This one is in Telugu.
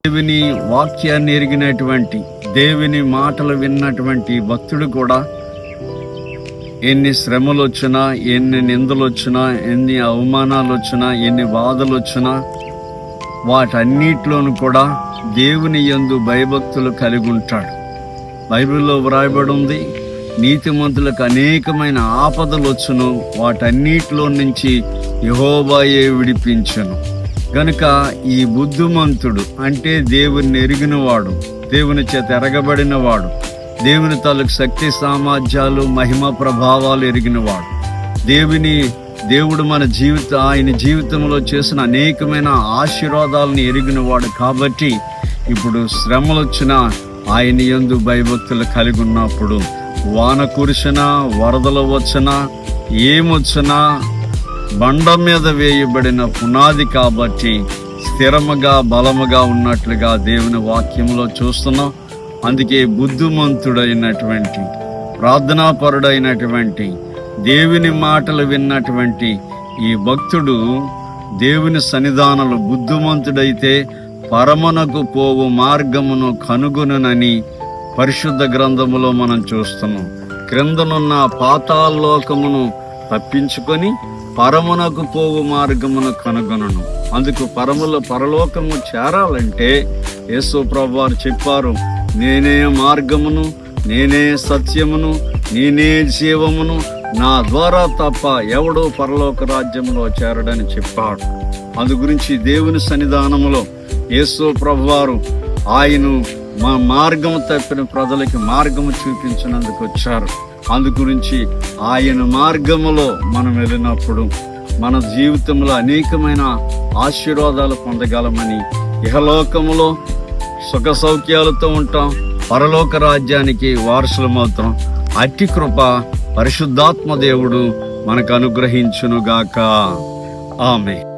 దేవుని వాక్యాన్ని ఎరిగినటువంటి, దేవుని మాటలు విన్నటువంటి భక్తుడు కూడా ఎన్ని శ్రమలు వచ్చినా, ఎన్ని నిందలు వచ్చినా, ఎన్ని అవమానాలు వచ్చినా, ఎన్ని బాధలు వచ్చినా వాటన్నిటిలోనూ కూడా దేవుని యందు భయభక్తులు కలిగి ఉంటాడు. బైబిల్లో వ్రాయబడి ఉంది, నీతిమంతులకు అనేకమైన ఆపదలు వచ్చును, వాటన్నిటిలో నుంచి యెహోవాయే విడిపించును. గనుక ఈ బుద్ధిమంతుడు అంటే దేవుని ఎరిగినవాడు, దేవుని చేత ఎరగబడినవాడు, దేవుని తాలూకు శక్తి సామర్థ్యాలు, మహిమ ప్రభావాలు ఎరిగినవాడు, దేవుడు ఆయన జీవితంలో చేసిన అనేకమైన ఆశీర్వాదాలను ఎరిగినవాడు. కాబట్టి ఇప్పుడు శ్రమలు వచ్చినా ఆయన యందు భయభక్తులు కలిగి ఉన్నప్పుడు వాన కురిసినా, వరదలు వచ్చినా, ఏమొచ్చినా బండ మీద వేయబడిన పునాది కాబట్టి స్థిరముగా బలముగా ఉన్నట్లుగా దేవుని వాక్యంలో చూస్తున్నాం. అందుకే బుద్ధిమంతుడైనటువంటి, ప్రార్థనాపరుడైనటువంటి, దేవుని మాటలు విన్నటువంటి ఈ భక్తుడు దేవుని సన్నిధానంలో బుద్ధిమంతుడైతే పరమునకు పోవు మార్గమును కనుగొనునని పరిశుద్ధ గ్రంథములో మనం చూస్తున్నాం. క్రిందనున్న పాతాళలోకమును తప్పించుకొని పరమునకు పోవు మార్గమును కనుగొనను. అందుకు పరలోకము చేరాలంటే యేసు ప్రభువారు చెప్పారు, నేనే మార్గమును, నేనే సత్యమును, నేనే జీవమును, నా ద్వారా తప్ప ఎవడో పరలోక రాజ్యంలో చేరడని చెప్పాడు. అందు గురించి దేవుని సన్నిధానములో యేసు ప్రభువారు ఆయన మా మార్గము తప్పిన ప్రజలకి మార్గము చూపించినందుకు వచ్చారు. అందు గురించి ఆయన మార్గములో మనం వెళ్ళినప్పుడు మన జీవితంలో అనేకమైన ఆశీర్వాదాలు పొందగలమని, ఇహలోకములో సుఖ సౌఖ్యాలతో ఉంటాం, పరలోక రాజ్యానికి వారసులమవుతాం. అట్టి కృప పరిశుద్ధాత్మ దేవుడు మనకు అనుగ్రహించునుగాక. ఆమేన్.